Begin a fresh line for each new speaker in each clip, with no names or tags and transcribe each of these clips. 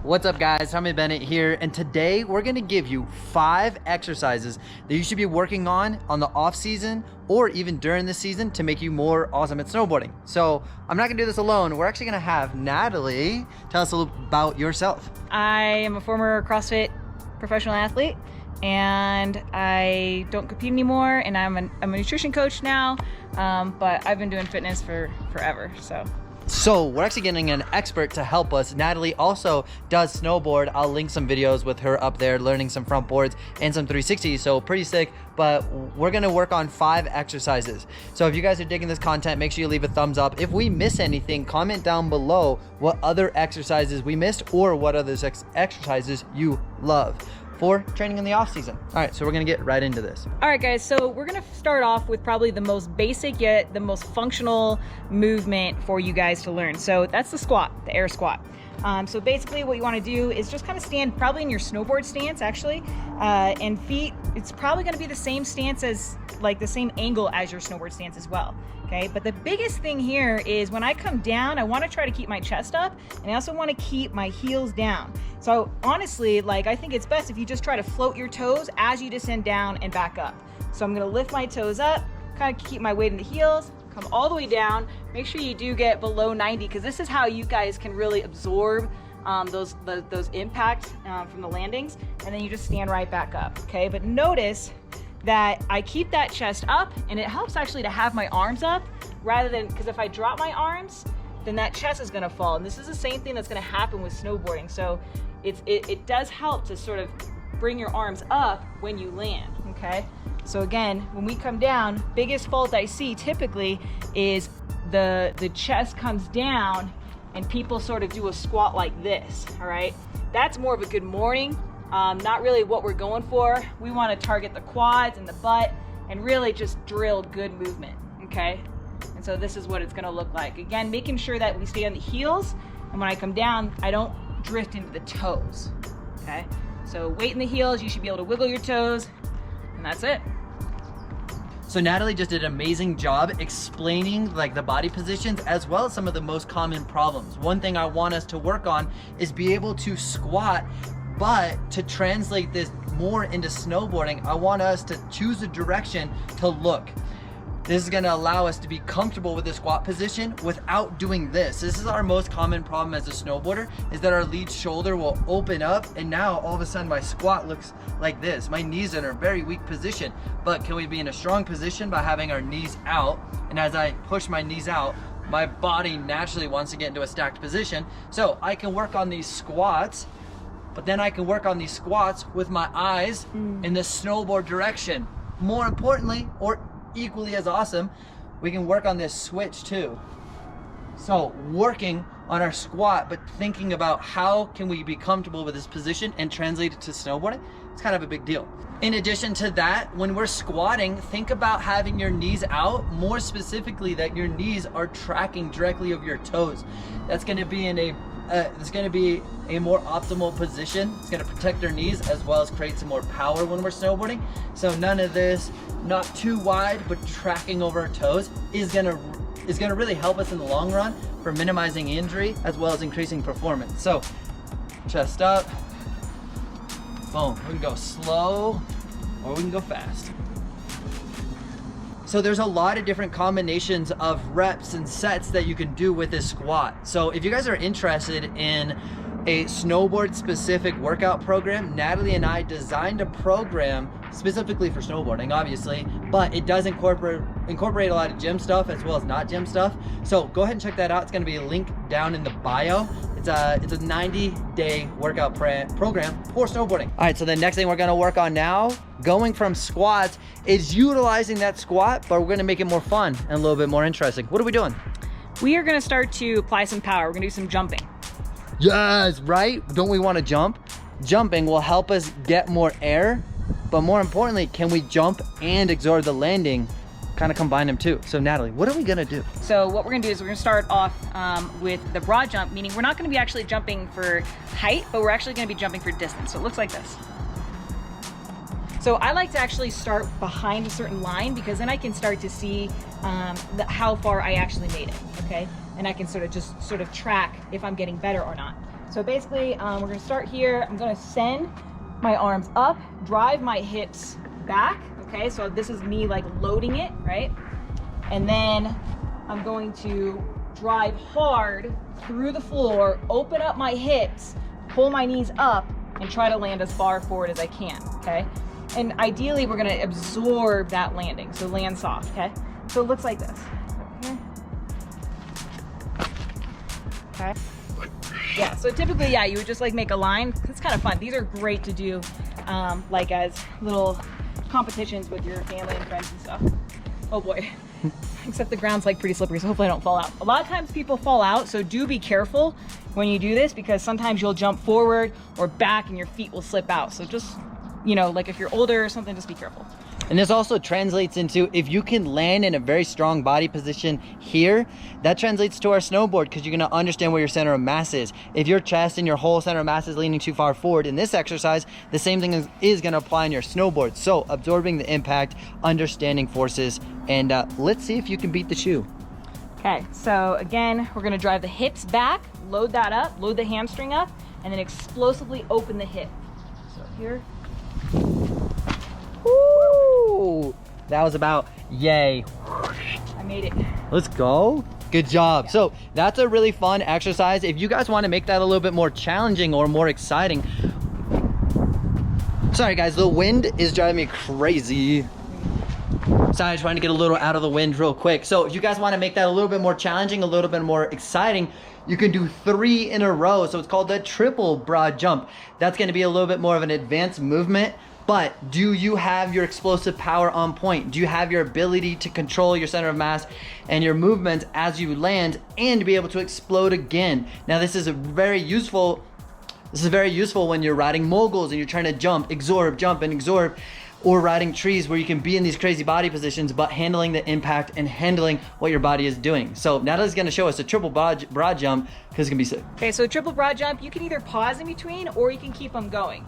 What's up guys, Tommie Bennett here, and today we're gonna give you 5 exercises that you should be working on the off season or even during the season to make you more awesome at snowboarding. So I'm not gonna do this alone. We're actually gonna have Natalie tell us a little about yourself.
I am a former CrossFit professional athlete and I don't compete anymore, and I'm a nutrition coach now, but I've been doing fitness for forever.
So we're actually getting an expert to help us. Natalie also does snowboard. I'll link some videos with her up there, learning some front boards and some 360s, so pretty sick. But we're gonna work on 5 exercises. So if you guys are digging this content, make sure you leave a thumbs up. If we miss anything, comment down below what other exercises we missed or what other exercises you love for training in the off season. All right, so we're gonna get right into this.
All right guys, so we're gonna start off with probably the most basic yet the most functional movement for you guys to learn. So that's the squat, the air squat. So basically what you wanna do is just kind of stand probably in your snowboard stance actually, and feet, it's probably gonna be the same stance as, like the same angle as your snowboard stance as well. Okay, but the biggest thing here is when I come down, I want to try to keep my chest up, and I also want to keep my heels down. So honestly, like, I think it's best if you just try to float your toes as you descend down and back up. So I'm going to lift my toes up, kind of keep my weight in the heels, come all the way down. Make sure you do get below 90, because this is how you guys can really absorb those impacts from the landings, and then you just stand right back up. Okay, but notice that I keep that chest up, and it helps actually to have my arms up rather than, because if I drop my arms, then that chest is gonna fall. And this is the same thing that's gonna happen with snowboarding. So it does help to sort of bring your arms up when you land, okay? So again, when we come down, biggest fault I see typically is the chest comes down and people sort of do a squat like this, all right? That's more of a good morning. Not really what we're going for. We want to target the quads and the butt and really just drill good movement, okay? And so this is what it's going to look like. Again, making sure that we stay on the heels, and when I come down, I don't drift into the toes, okay? So weight in the heels, you should be able to wiggle your toes, and that's it.
So Natalie just did an amazing job explaining like the body positions as well as some of the most common problems. One thing I want us to work on is be able to squat, but to translate this more into snowboarding, I want us to choose a direction to look. This is gonna allow us to be comfortable with the squat position without doing this. This is our most common problem as a snowboarder, is that our lead shoulder will open up, and now all of a sudden my squat looks like this. My knees are in a very weak position, but can we be in a strong position by having our knees out? And as I push my knees out, my body naturally wants to get into a stacked position. So I can work on these squats, but then I can work on these squats with my eyes in the snowboard direction. More importantly, or equally as awesome, we can work on this switch too. So working on our squat, but thinking about how can we be comfortable with this position and translate it to snowboarding, it's kind of a big deal. In addition to that, when we're squatting, think about having your knees out, more specifically that your knees are tracking directly over your toes. That's gonna be in a it's going to be a more optimal position. It's going to protect our knees as well as create some more power when we're snowboarding. So none of this, not too wide, but tracking over our toes is going to really help us in the long run for minimizing injury as well as increasing performance. So chest up, boom. We can go slow or we can go fast. So there's a lot of different combinations of reps and sets that you can do with this squat. So if you guys are interested in a snowboard specific workout program, Natalie and I designed a program specifically for snowboarding, obviously, but it does incorporate a lot of gym stuff as well as not gym stuff. So go ahead and check that out. It's gonna be linked down in the bio. It's a 90-day workout program for snowboarding. All right, so the next thing we're gonna work on now, going from squats, is utilizing that squat, but we're gonna make it more fun and a little bit more interesting. What are we doing?
We are gonna start to apply some power. We're gonna do some jumping.
Yes, right? Don't we wanna jump? Jumping will help us get more air, but more importantly, can we jump and absorb the landing? Kind of combine them too. So Natalie, what are we gonna do?
So what we're gonna do is we're gonna start off with the broad jump, meaning we're not gonna be actually jumping for height, but we're actually gonna be jumping for distance. So it looks like this. So I like to actually start behind a certain line, because then I can start to see how far I actually made it, okay? And I can sort of track if I'm getting better or not. So basically, we're gonna start here. I'm gonna send my arms up, drive my hips back, okay? So this is me like loading it, right? And then I'm going to drive hard through the floor, open up my hips, pull my knees up, and try to land as far forward as I can, okay? And ideally, we're gonna absorb that landing, so land soft, okay? So it looks like this, okay? Yeah, so typically, yeah, you would just like make a line. It's kind of fun. These are great to do like as little competitions with your family and friends and stuff. Oh boy. Except the ground's like pretty slippery, so hopefully I don't fall out. A lot of times people fall out, so do be careful when you do this because sometimes you'll jump forward or back and your feet will slip out. So just, you know, like if you're older or something, just be careful.
And this also translates into, if you can land in a very strong body position here, that translates to our snowboard because you're gonna understand where your center of mass is. If your chest and your whole center of mass is leaning too far forward in this exercise, the same thing is gonna apply in your snowboard. So absorbing the impact, understanding forces, and let's see if you can beat the shoe.
Okay, so again, we're gonna drive the hips back, load that up, load the hamstring up, and then explosively open the hip. So here.
Woo! That was about yay.
I made it.
Let's go. Good job. Yeah. So that's a really fun exercise. If you guys want to make that a little bit more challenging or more exciting. Sorry guys, the wind is driving me crazy. Sorry, trying to get a little out of the wind real quick. So if you guys want to make that a little bit more challenging, a little bit more exciting, you can do 3 in a row. So it's called the triple broad jump. That's going to be a little bit more of an advanced movement. But do you have your explosive power on point? Do you have your ability to control your center of mass and your movement as you land and be able to explode again? Now this is very useful when you're riding moguls and you're trying to jump, jump and absorb, or riding trees where you can be in these crazy body positions but handling the impact and handling what your body is doing. So Natalie's gonna show us a triple broad jump because it's gonna be sick.
Okay, so triple broad jump, you can either pause in between or you can keep them going.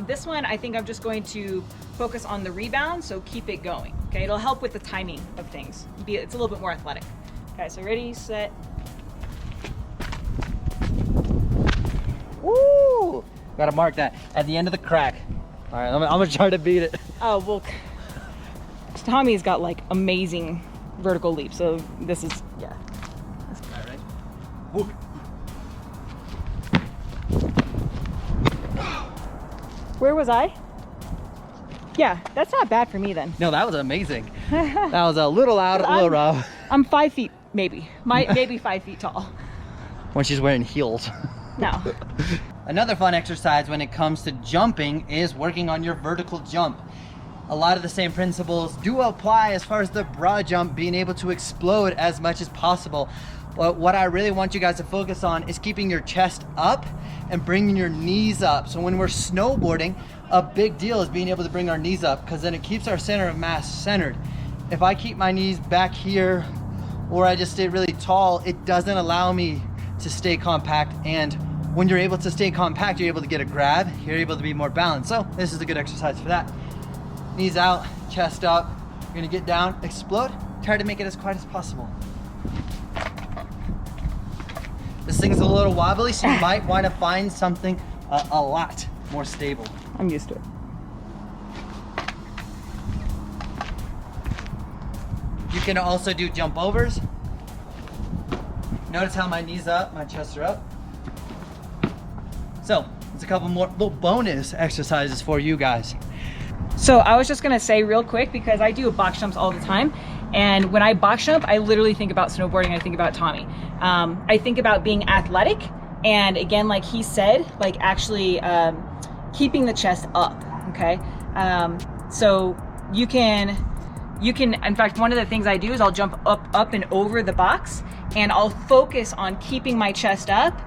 This one, I think I'm just going to focus on the rebound, so keep it going. Okay, it'll help with the timing of things. It's a little bit more athletic. Okay, so ready, set.
Woo! Gotta mark that at the end of the crack. All right, I'm gonna try to beat it.
Oh, well, Tommie's got like amazing vertical leaps, so this is, yeah.
All right, ready? Woo.
Where was I? Yeah, that's not bad for me then.
No, that was amazing. That was a little out, a little rough.
I'm 5 feet, maybe. Maybe 5 feet tall.
When she's wearing heels.
No.
Another fun exercise when it comes to jumping is working on your vertical jump. A lot of the same principles do apply as far as the broad jump, being able to explode as much as possible. But what I really want you guys to focus on is keeping your chest up and bringing your knees up. So when we're snowboarding, a big deal is being able to bring our knees up because then it keeps our center of mass centered. If I keep my knees back here or I just stay really tall, it doesn't allow me to stay compact, and when you're able to stay compact, you're able to get a grab, you're able to be more balanced. So this is a good exercise for that. Knees out, chest up, you're gonna get down, explode, try to make it as quiet as possible. This thing's a little wobbly, so you might want to find something a lot more stable.
I'm used to it.
You can also do jump overs. Notice how my knees up, my chest are up. So, there's a couple more little bonus exercises for you guys.
So I was just gonna say real quick, because I do box jumps all the time, and when I box jump, I literally think about snowboarding, I think about Tommie. I think about being athletic, and again, like he said, like actually keeping the chest up, okay? So you can, in fact, one of the things I do is I'll jump up and over the box, and I'll focus on keeping my chest up,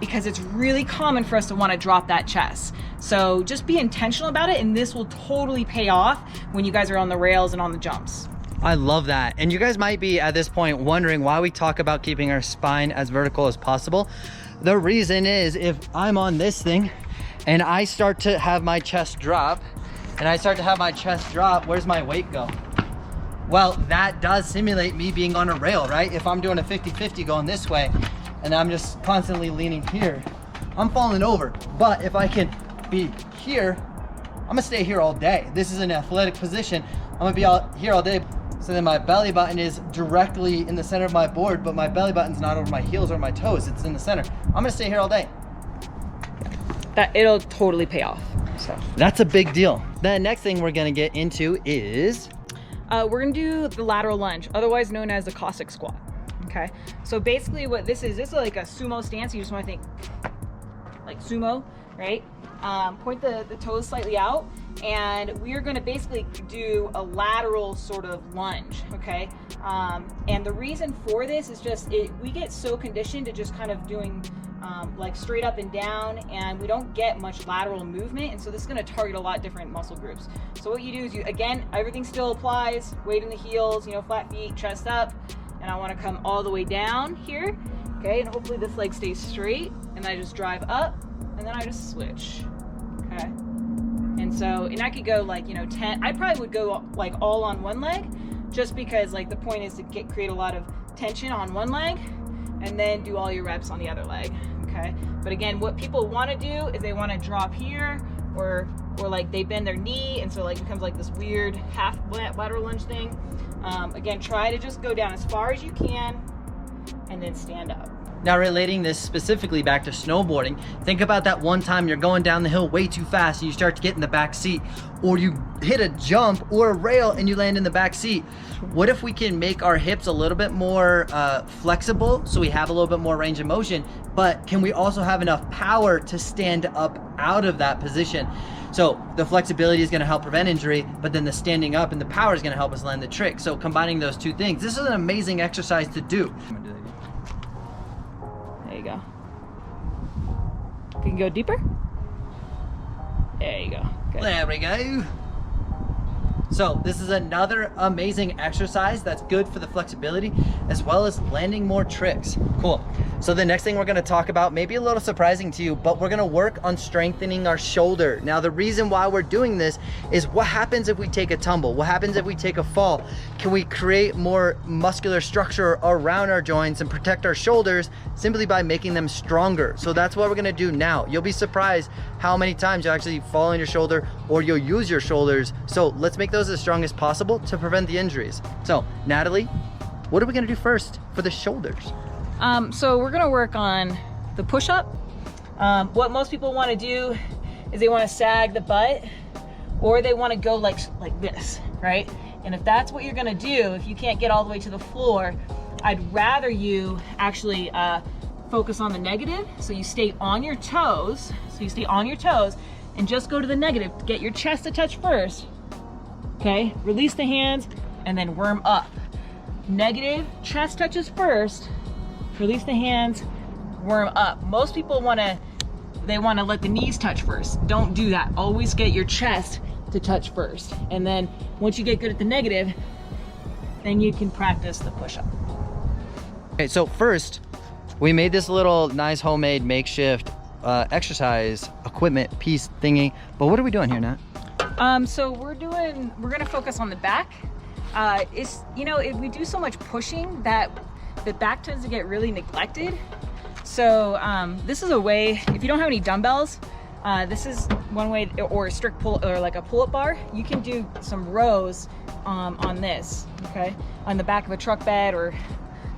because it's really common for us to want to drop that chest. So just be intentional about it, and this will totally pay off when you guys are on the rails and on the jumps.
I love that. And you guys might be at this point wondering why we talk about keeping our spine as vertical as possible. The reason is, if I'm on this thing and I start to have my chest drop, where's my weight go? Well, that does simulate me being on a rail, right? If I'm doing a 50-50 going this way and I'm just constantly leaning here, I'm falling over. But if I can be here, I'm gonna stay here all day. This is an athletic position. I'm gonna be out here all day. So then my belly button is directly in the center of my board, but my belly button's not over my heels or my toes, it's in the center. I'm gonna stay here all day.
That it'll totally pay off. So
that's a big deal. The next thing we're gonna get into is
we're gonna do the lateral lunge, otherwise known as the Cossack squat. Okay, so basically what this is like a sumo stance. You just want to think like sumo, right? Point the toes slightly out, and we are going to basically do a lateral sort of lunge, okay? And the reason for this is just we get so conditioned to just kind of doing like straight up and down, and we don't get much lateral movement, and so this is going to target a lot different muscle groups. So what you do is again, everything still applies, weight in the heels, you know, flat feet, chest up, and I want to come all the way down here, okay? And hopefully this leg stays straight, and I just drive up, and then I just switch, okay? And so, and I could go like, you know, 10, I probably would go like all on one leg, just because like the point is to create a lot of tension on one leg, and then do all your reps on the other leg, okay? But again, what people want to do is they want to drop here, or like they bend their knee, and so like it becomes like this weird half lateral lunge thing. Again, try to just go down as far as you can, and then stand up.
Now, relating this specifically back to snowboarding, think about that one time you're going down the hill way too fast and you start to get in the back seat, or you hit a jump or a rail and you land in the back seat. What if we can make our hips a little bit more flexible, so we have a little bit more range of motion, but can we also have enough power to stand up out of that position? So the flexibility is going to help prevent injury, but then the standing up and the power is going to help us land the trick. So combining those two things, this is an amazing exercise to do.
There you go. Can you go deeper? There you go. Good.
There we go. So this is another amazing exercise that's good for the flexibility as well as landing more tricks. Cool. So the next thing we're gonna talk about, maybe a little surprising to you, but we're gonna work on strengthening our shoulder. Now the reason why we're doing this is what happens if we take a tumble? What happens if we take a fall? Can we create more muscular structure around our joints and protect our shoulders simply by making them stronger? So that's what we're gonna do now. You'll be surprised how many times you'll actually fall on your shoulder or you'll use your shoulders. So let's make those as strong as possible to prevent the injuries. So Natalie, what are we gonna do first for the shoulders?
So we're gonna work on the push-up. What most people wanna do is they wanna sag the butt, or they wanna go like this, right? And if that's what you're gonna do, if you can't get all the way to the floor, I'd rather you actually focus on the negative. So you stay on your toes. And just go to the negative. Get your chest to touch first. Okay, release the hands and then worm up. Negative, chest touches first. Release the hands, worm up. Most people wanna let the knees touch first. Don't do that. Always get your chest to touch first. And then once you get good at the negative, then you can practice the push-up.
Okay, so first, we made this little nice homemade makeshift exercise equipment piece thingy, but what are we doing here, Nat?
So we're gonna focus on the back. We do so much pushing that the back tends to get really neglected. So this is a way, if you don't have any dumbbells, this is one way, or a strict pull, or like a pull-up bar, you can do some rows on this, okay? On the back of a truck bed, or,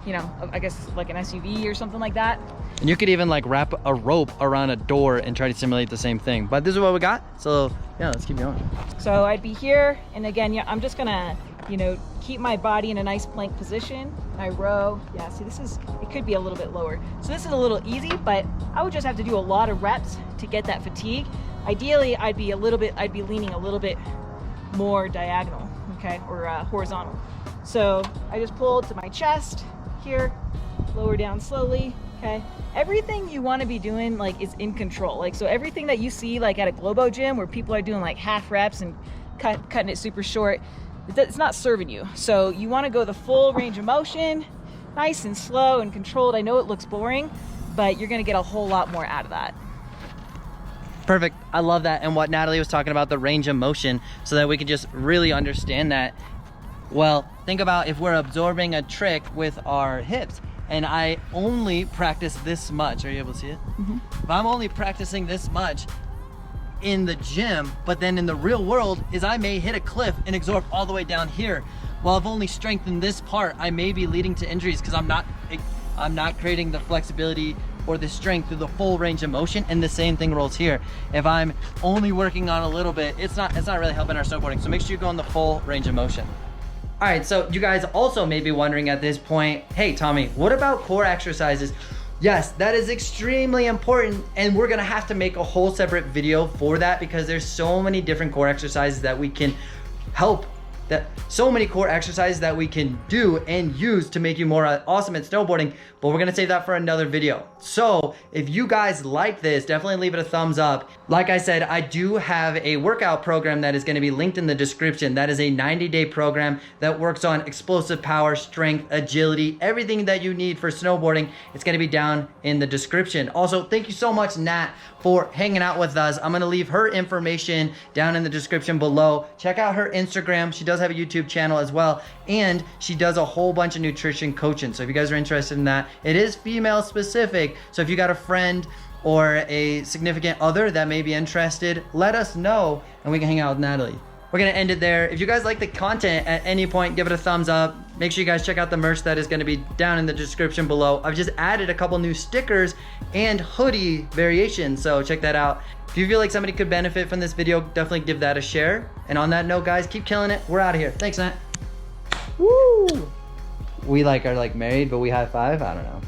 you know, I guess like an SUV or something like that.
And you could even like wrap a rope around a door and try to simulate the same thing. But this is what we got. So yeah, let's keep going.
So I'd be here, and again, yeah, I'm just gonna, you know, keep my body in a nice plank position. I row. Yeah, see, it could be a little bit lower. So this is a little easy, but I would just have to do a lot of reps to get that fatigue. Ideally, I'd be leaning a little bit more diagonal, okay, or horizontal. So I just pull to my chest here, lower down slowly. Okay, everything you want to be doing like is in control. Like, so everything that you see like at a Globo gym where people are doing like half reps and cutting it super short, it's not serving you. So you want to go the full range of motion, nice and slow and controlled. I know it looks boring, but you're going to get a whole lot more out of that.
Perfect. I love that. And what Natalie was talking about, the range of motion, so that we can just really understand that. Well, think about if we're absorbing a trick with our hips. and I only practice this much, are you able to see it? If I'm only practicing this much in the gym, but then in the real world is I may hit a cliff and absorb all the way down here. Well, I've only strengthened this part, I may be leading to injuries because I'm not creating the flexibility or the strength through the full range of motion, and the same thing rolls here. If I'm only working on a little bit, it's not really helping our snowboarding. So make sure you go in the full range of motion. All right, so you guys also may be wondering at this point, hey Tommie, what about core exercises? Yes, that is extremely important, and we're gonna have to make a whole separate video for that because there's so many different core exercises that we can so many core exercises that we can do and use to make you more awesome at snowboarding, but we're gonna save that for another video. So if you guys like this, definitely leave it a thumbs up. Like I said, I do have a workout program that is gonna be linked in the description. That is a 90-day program that works on explosive power, strength, agility, everything that you need for snowboarding. It's gonna be down in the description. Also, thank you so much, Nat, for hanging out with us. I'm gonna leave her information down in the description below. Check out her Instagram. She does have a YouTube channel as well, and she does a whole bunch of nutrition coaching. So if you guys are interested in that, it is female specific. So if you got a friend or a significant other that may be interested, let us know and we can hang out with Natalie. We're gonna end it there. If you guys like the content at any point, give it a thumbs up. Make sure you guys check out the merch that is gonna be down in the description below. I've just added a couple new stickers and hoodie variations, so check that out. If you feel like somebody could benefit from this video, definitely give that a share. And on that note, guys, keep killing it. We're out of here. Thanks, Nat. Woo! We are married, but we high five? I don't know.